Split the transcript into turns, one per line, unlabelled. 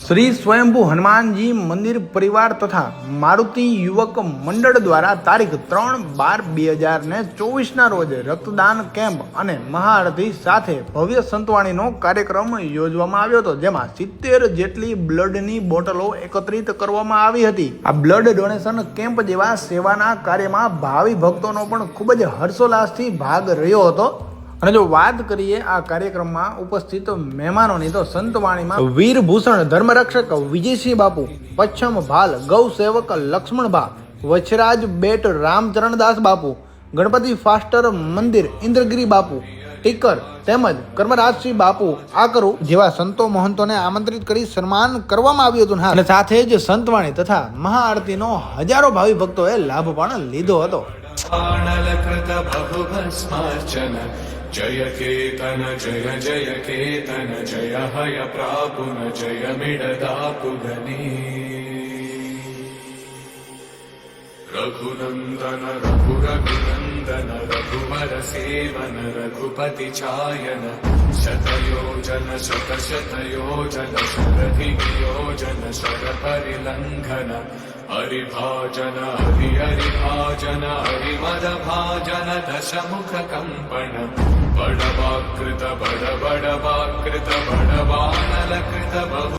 श्री स्वयंभू हनुमानजी मंदिर परिवार तथा मारुति युवक मंडल द्वारा तारीख 3/12/2024 ना रोज रक्तदान केम्प अने महाआरती साथे भव्य संतवाणीनो कार्यक्रम योजवामां आव्यो हतो, जेमां 70 जेटली ब्लडनी बोटलो एकत्रित करवामां आवी हती। आ ब्लड डोनेशन केम्प जेवा सेवाना कार्यमां भावी भक्तोनो पण खूब ज हर्षोल्लासथी भाग रह्यो हतो। અને જો વાત કરીએ આ કાર્યક્રમમાં ઉપસ્થિત મહેમાનોની તો સંતવાણીમાં વીરભૂષણ ધર્મરક્ષક વિજયસિંહ બાપુ, પચ્છમ ભાલ ગૌ સેવક લક્ષ્મણભા, વછરાજ બેટ રામચરણદાસ બાપુ, ગણપતિ ફાસ્ટર મંદિર ઇન્દ્રગીરી બાપુ, ટીકર તેમજ કર્મરાજસિંહ બાપુ આકરુ જેવા સંતો મહંતોને આમંત્રિત કરી સન્માન કરવામાં આવ્યું હતું અને સાથે જ સંતવાણી તથા મહાઆરતીનો હજારો ભાવિ ભક્તોએ લાભ પણ લીધો હતો। जय केतन जय जय केतन जय हय प्रापुन जय मिडदापुगनी रघुनंदन रघुरघुनंदन रघुवर सेवन रघुपति चायन शतयोजन शतशतयोजन शरधियोजन शर परिलंघन हरिभाजन हरिभाजन हरिमद भाजन दशमुख कंपन बड़वाकृत बड़वानल कृत बहु